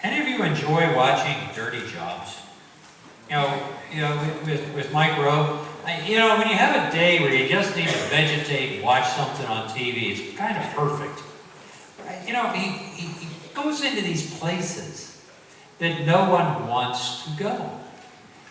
Any of you enjoy watching dirty jobs? With Mike Rowe, when you have a day where you just need to vegetate and watch something on TV, it's kind of perfect. He goes into these places that no one wants to go.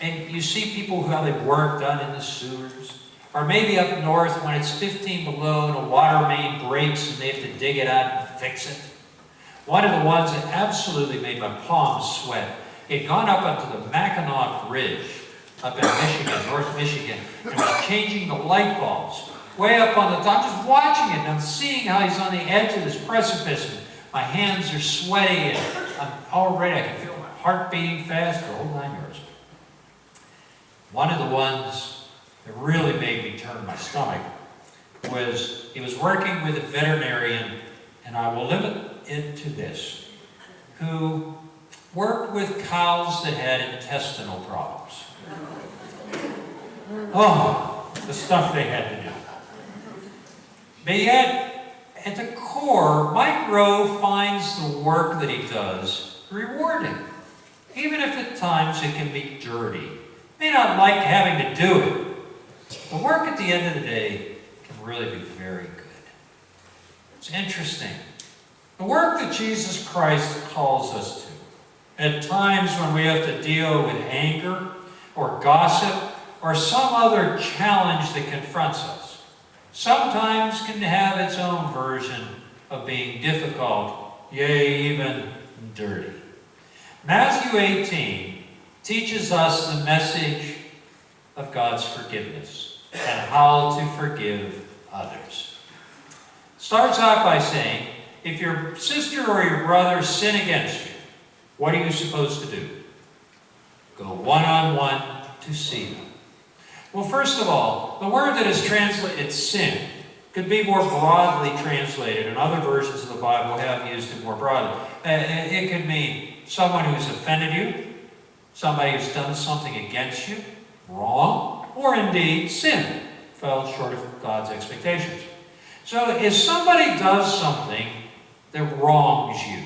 And you see people who have their work done in the sewers, or maybe up north when it's 15 below and a water main breaks and they have to dig it out and fix it. One of the ones that absolutely made my palms sweat, he'd gone up onto the Mackinac Ridge up in Michigan, North Michigan, and was changing the light bulbs way up on the top, just watching it, and I'm seeing how he's on the edge of this precipice, and my hands are sweaty, and I can feel my heart beating fast, the whole 9 yards. One of the ones that really made me turn my stomach was he was working with a veterinarian, and I will limit it to this, who worked with cows that had intestinal problems. Oh, the stuff they had to do. But yet, at the core, Mike Rowe finds the work that he does rewarding, even if at times it can be dirty. May not like having to do it. The work at the end of the day can really be very good. It's interesting. The work that Jesus Christ calls us to, at times when we have to deal with anger or gossip or some other challenge that confronts us, sometimes can have its own version of being difficult, yea, even dirty. Matthew 18 teaches us the message of God's forgiveness and how to forgive others. Starts out by saying, if your sister or your brother sin against you, what are you supposed to do? Go one-on-one to see them. Well, first of all, the word that is translated sin could be more broadly translated, and other versions of the Bible have used it more broadly. It could mean someone who's offended you, somebody who's done something against you, wrong, or indeed sin, fell short of God's expectations. So if somebody does something that wrongs you,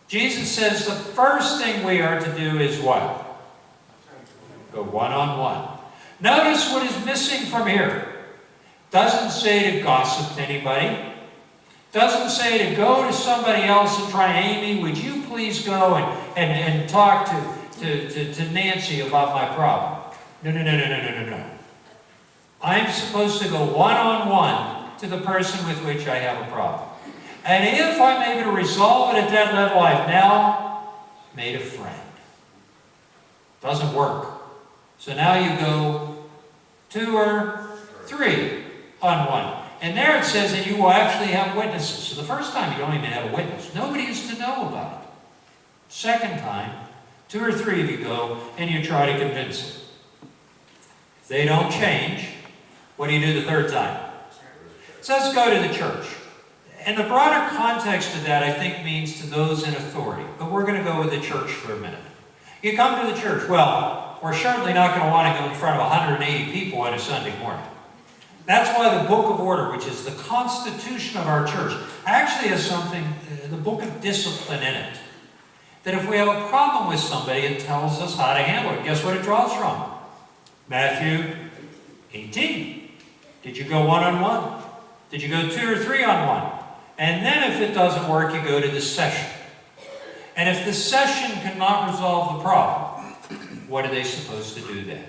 Jesus says the first thing we are to do is what? Go one-on-one. Notice what is missing from here. Doesn't say to gossip to anybody. Doesn't say to go to somebody else and try, Amy, would you please go and talk to Nancy about my problem? No. I'm supposed to go one-on-one to the person with which I have a problem. And if I'm able to resolve it at that level, I've now made a friend. Doesn't work. So now you go 2 or 3 on one. And there it says that you will actually have witnesses. So the first time you don't even have a witness. Nobody is to know about it. Second time, 2 or 3 of you go and you try to convince them. If they don't change, what do you do the third time? So let's go to the church. And the broader context of that, I think, means to those in authority. But we're going to go with the church for a minute. You come to the church. Well, we're certainly not going to want to go in front of 180 people on a Sunday morning. That's why the Book of Order, which is the constitution of our church, actually has something, the book of discipline in it. That if we have a problem with somebody, it tells us how to handle it. Guess what it draws from? Matthew 18. Did you go one-on-one? Did you go 2 or 3 on one? And then if it doesn't work, you go to the session. And if the session cannot resolve the problem, what are they supposed to do then?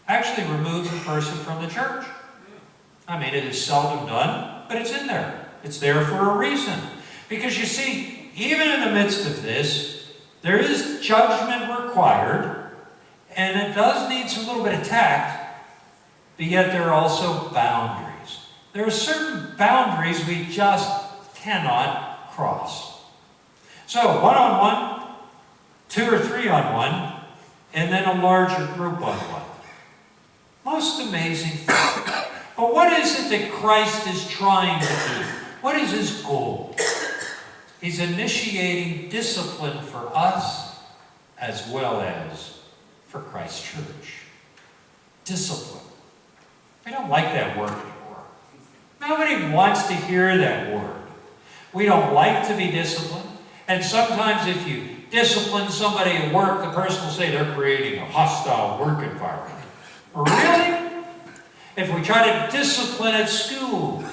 Actually remove the person from the church. I mean, it is seldom done, but it's in there. It's there for a reason. Because you see, even in the midst of this, there is judgment required, and it does need some little bit of tact, but yet there are also boundaries. There are certain boundaries we just cannot cross. So, one-on-one, 2 or 3 on one, and then a larger group on one. Most amazing thing. But what is it that Christ is trying to do? What is his goal? He's initiating discipline for us as well as for Christ's church. Discipline. We don't like that word anymore. Nobody wants to hear that word. We don't like to be disciplined. And sometimes if you discipline somebody at work, the person will say they're creating a hostile work environment. Really? If we try to discipline at school,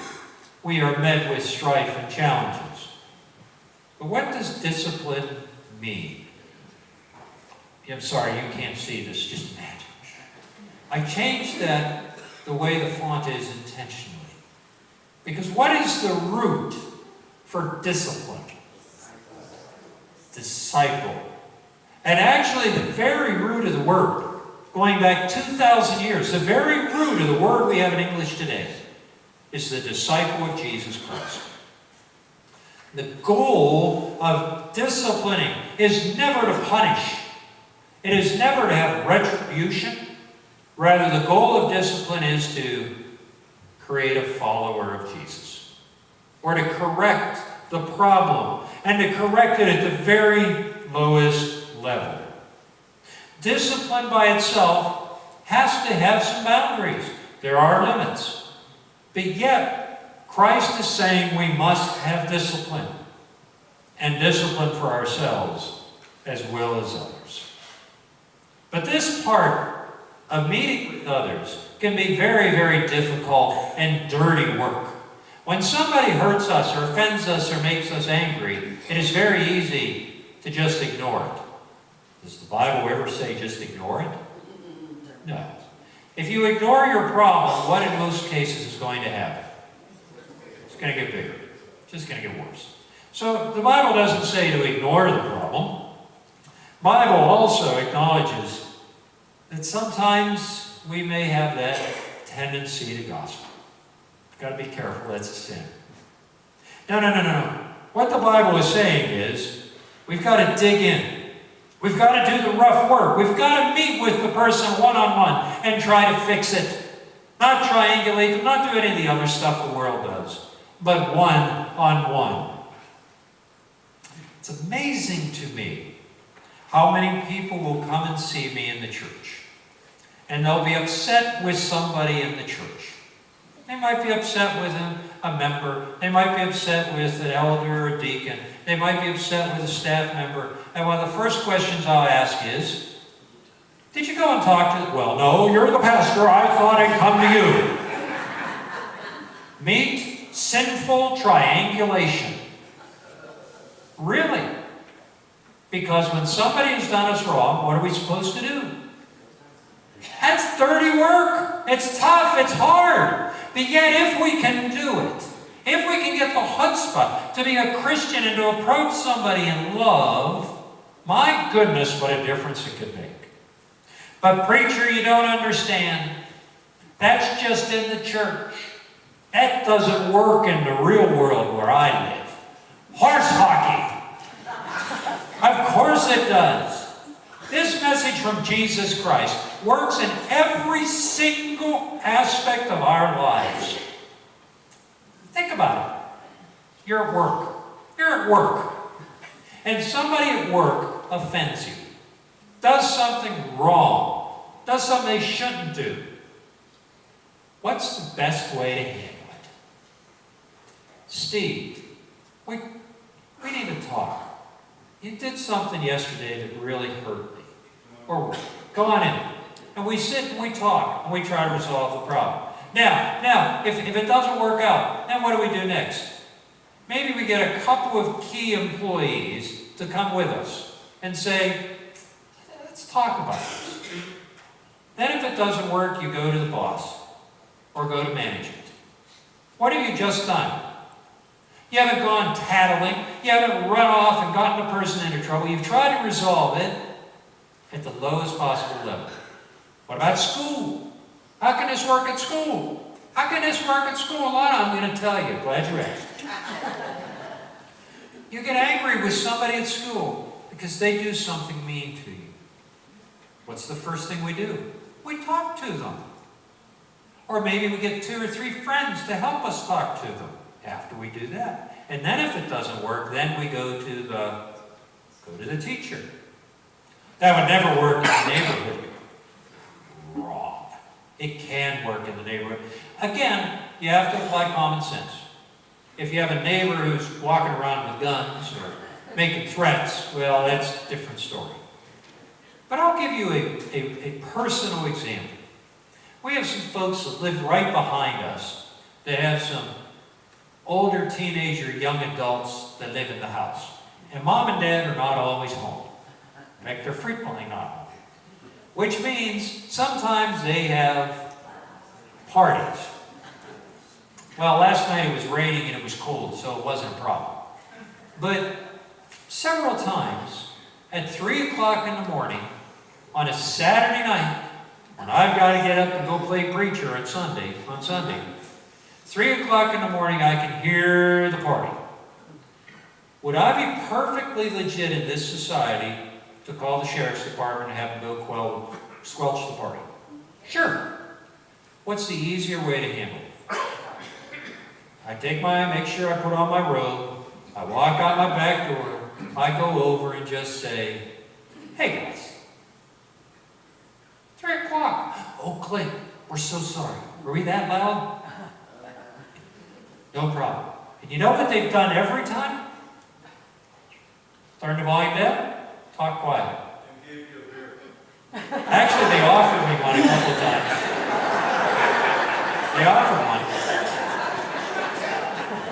we are met with strife and challenges. But what does discipline mean? I'm sorry, you can't see this, just imagine. I changed that the way the font is intentionally. Because what is the root for discipline? Disciple. And actually the very root of the word, going back 2,000 years, the very root of the word we have in English today is the disciple of Jesus Christ. The goal of disciplining is never to punish. It is never to have retribution. Rather, the goal of discipline is to create a follower of Jesus, or to correct the problem, and to correct it at the very lowest level. Discipline by itself has to have some boundaries. There are limits. But yet, Christ is saying we must have discipline, and discipline for ourselves as well as others. But this part of meeting with others can be very, very difficult and dirty work. When somebody hurts us or offends us or makes us angry, it is very easy to just ignore it. Does the Bible ever say just ignore it? No. If you ignore your problem, what in most cases is going to happen? It's going to get bigger. It's just going to get worse. So the Bible doesn't say to ignore the problem. The Bible also acknowledges that sometimes we may have that tendency to gossip. You've got to be careful, that's a sin. No. What the Bible is saying is, we've got to dig in. We've got to do the rough work. We've got to meet with the person one-on-one and try to fix it. Not triangulate them, not do any of the other stuff the world does, but one-on-one. It's amazing to me how many people will come and see me in the church. And they'll be upset with somebody in the church. They might be upset with a member. They might be upset with an elder or a deacon. They might be upset with a staff member. And one of the first questions I'll ask is, did you go and talk to them? Well, no, you're the pastor. I thought I'd come to you. Meet sinful triangulation. Really? Because when somebody has done us wrong, what are we supposed to do? That's dirty work. It's tough. It's hard. But yet, if we can do it, if we can get the chutzpah to be a Christian and to approach somebody in love, my goodness, what a difference it could make. But preacher, you don't understand. That's just in the church. That doesn't work in the real world where I live. Horse hockey. Of course it does. This message from Jesus Christ works in every single aspect of our lives. Think about it. You're at work. You're at work. And somebody at work offends you. Does something wrong. Does something they shouldn't do. What's the best way to handle it? Steve, we need to talk. You did something yesterday that really hurt me. Or go on in. And we sit and we talk and we try to resolve the problem. Now, if it doesn't work out, then what do we do next? Maybe we get a couple of key employees to come with us and say, let's talk about this. Then if it doesn't work, you go to the boss or go to management. What have you just done? You haven't gone tattling. You haven't run off and gotten the person into trouble. You've tried to resolve it at the lowest possible level. What about school? How can this work at school? How can this work at school? A lot, I'm going to tell you. Glad you asked. You get angry with somebody at school because they do something mean to you. What's the first thing we do? We talk to them. Or maybe we get 2 or 3 friends to help us talk to them after we do that. And then if it doesn't work, then we go to the teacher. That would never work in the neighborhood. Wrong. It can work in the neighborhood. Again, you have to apply common sense. If you have a neighbor who's walking around with guns or making threats, well, that's a different story. But I'll give you a personal example. We have some folks that live right behind us that have some older teenager, young adults that live in the house. And mom and dad are not always home. In fact, they're frequently not home. Which means sometimes they have parties. Well, last night it was raining and it was cold, so it wasn't a problem. But several times at 3 o'clock in the morning on a Saturday night, when I've got to get up and go play preacher on Sunday, 3 o'clock in the morning I can hear the party. Would I be perfectly legit in this society to call the sheriff's department and have them go squelch the party? Sure. What's the easier way to handle it? I make sure I put on my robe, I walk out my back door, I go over and just say, hey guys, 3 o'clock. Oh, Clint, we're so sorry. Were we that loud? No problem. And you know what they've done every time? Turn the volume down, talk quiet. Actually, they offered me one a couple of times. They offered one.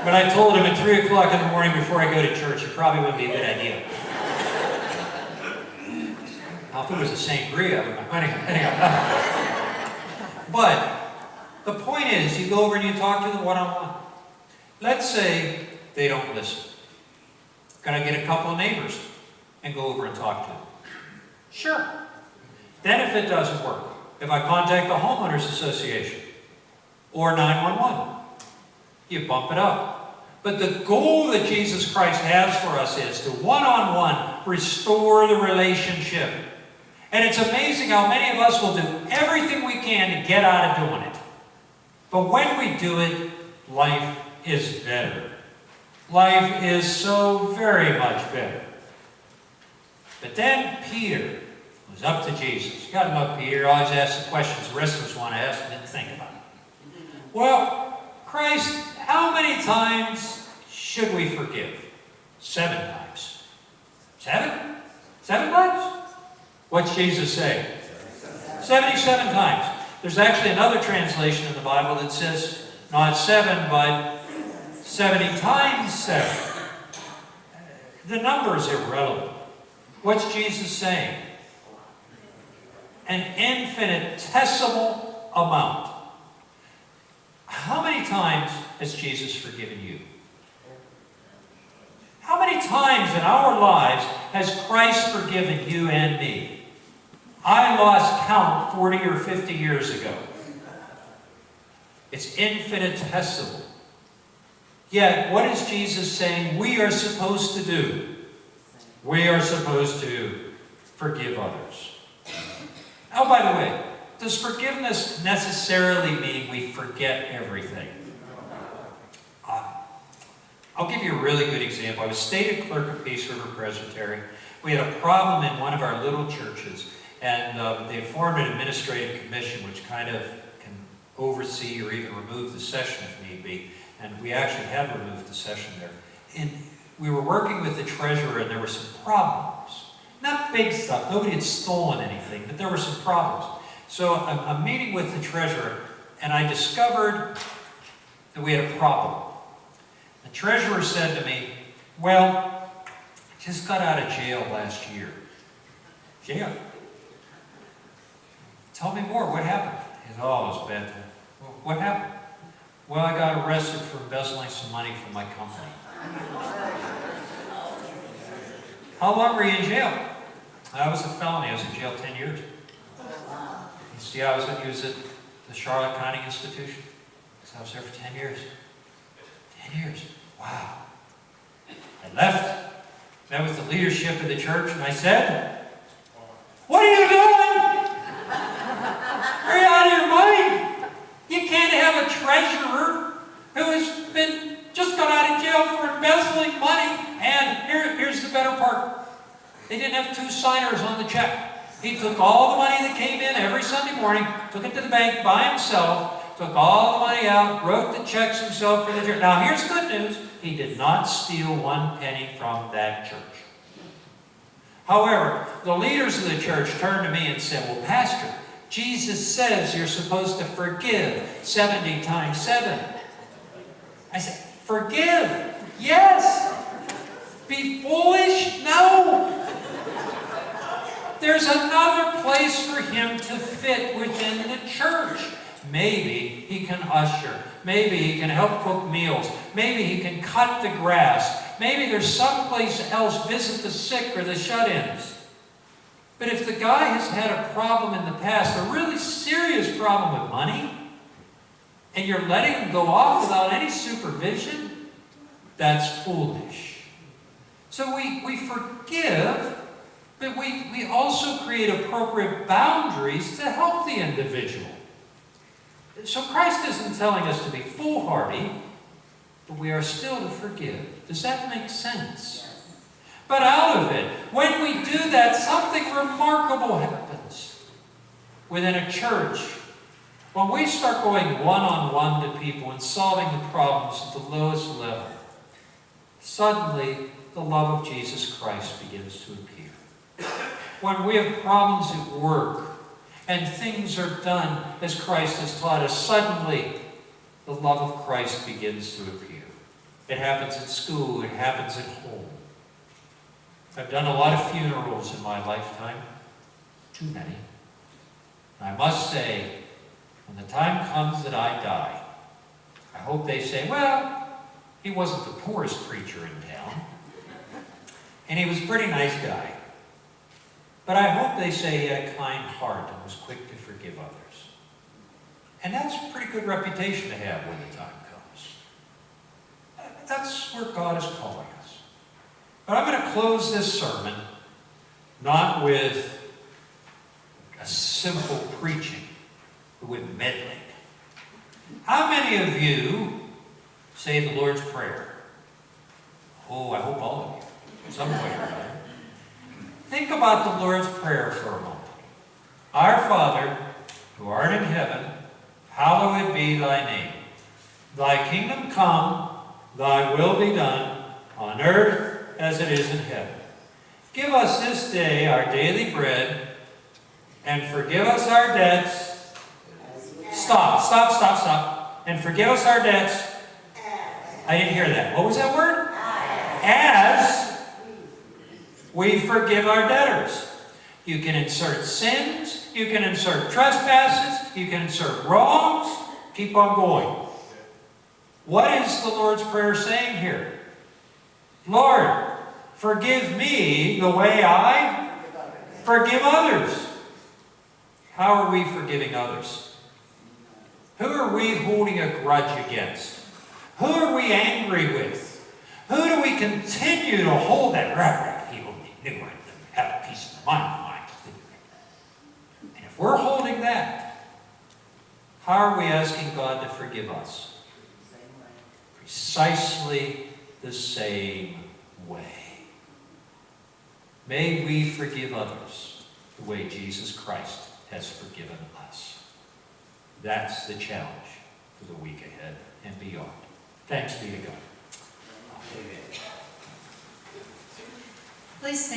But I told them at 3 o'clock in the morning before I go to church, it probably wouldn't be a good idea. Now, if it was a sangria, anyhow. But the point is, you go over and you talk to them one-on-one. Let's say they don't listen. Gotta get a couple of neighbors and go over and talk to them. Sure. Then if it doesn't work, if I contact the homeowners association or 911, you bump it up. But the goal that Jesus Christ has for us is to one-on-one restore the relationship. And it's amazing how many of us will do everything we can to get out of doing it. But when we do it, life is better. Life is so very much better. But then Peter was up to Jesus. Got him up, Peter. Always asks the questions the rest of us want to ask and didn't think about it. Well, Christ, how many times should we forgive? 7 times. 7? 7 times? What's Jesus say? 77 times. There's actually another translation in the Bible that says not 7, but 70 times 7. The number is irrelevant. What's Jesus saying? An infinitesimal amount. How many times has Jesus forgiven you? How many times in our lives has Christ forgiven you and me? I lost count 40 or 50 years ago. It's infinitesimal. Yet, what is Jesus saying we are supposed to do? We are supposed to forgive others. Oh, by the way, does forgiveness necessarily mean we forget everything? I'll give you a really good example. I was stated clerk of Peace River Presbyterian. We had a problem in one of our little churches, and they formed an administrative commission which kind of can oversee or even remove the session if need be. And we actually had removed the session there. And we were working with the treasurer, and there were some problems. Not big stuff. Nobody had stolen anything, but there were some problems. So I'm meeting with the treasurer, and I discovered that we had a problem. The treasurer said to me, well, I just got out of jail last year. Jail? Tell me more. What happened? He said, oh, it was bad. Well, what happened? Well, I got arrested for embezzling some money from my company. How long were you in jail? I was a felony. I was in jail 10 years. You see, he was at the Charlotte County Institution. So I was there for 10 years. 10 years. Wow. I left, met with the leadership of the church, and I said, what are you doing? Are you out of your mind? You can't have a treasurer who has just got out of jail for embezzling money. And here's the better part. They didn't have 2 signers on the check. He took all the money that came in every Sunday morning, took it to the bank by himself, took all the money out, wrote the checks himself for the church. Now here's good news. He did not steal 1 penny from that church. However, the leaders of the church turned to me and said, well, Pastor, Jesus says you're supposed to forgive 70 times 7. I said, forgive? Yes. Be foolish? No. There's another place for him to fit within the church. Maybe he can usher. Maybe he can help cook meals. Maybe he can cut the grass. Maybe there's someplace else, visit the sick or the shut-ins. But if the guy has had a problem in the past, a really serious problem with money, and you're letting him go off without any supervision, that's foolish. So we forgive, but we also create appropriate boundaries to help the individual. So Christ isn't telling us to be foolhardy, but we are still to forgive. Does that make sense? But out of it, when we do that, something remarkable happens within a church. When we start going one-on-one to people and solving the problems at the lowest level, suddenly the love of Jesus Christ begins to appear. When we have problems at work and things are done as Christ has taught us, suddenly the love of Christ begins to appear. It happens at school, it happens at home. I've done a lot of funerals in my lifetime, too many. And I must say, when the time comes that I die, I hope they say, well, he wasn't the poorest preacher in town, and he was a pretty nice guy. But I hope they say he had a kind heart and was quick to forgive others. And that's a pretty good reputation to have when the time comes. That's where God is calling us. But I'm going to close this sermon not with a simple preaching, but with meddling. How many of you say the Lord's Prayer? Oh, I hope all of you, somewhere, right? Think about the Lord's Prayer for a moment. Our Father, who art in heaven, hallowed be thy name. Thy kingdom come, thy will be done, on earth as it is in heaven. Give us this day our daily bread, and forgive us our debts. Stop. And forgive us our debts. I didn't hear that. What was that word? As we forgive our debtors. You can insert sins. You can insert trespasses. You can insert wrongs. Keep on going. What is the Lord's Prayer saying here? Lord, forgive me the way I forgive others. How are we forgiving others? Who are we holding a grudge against? Who are we angry with? Who do we continue to hold that right? He only knew I didn't have a peace of mind. And if we're holding that, how are we asking God to forgive us? Precisely the same way. May we forgive others the way Jesus Christ has forgiven us. That's the challenge for the week ahead and beyond. Thanks be to God. Amen. Please stand.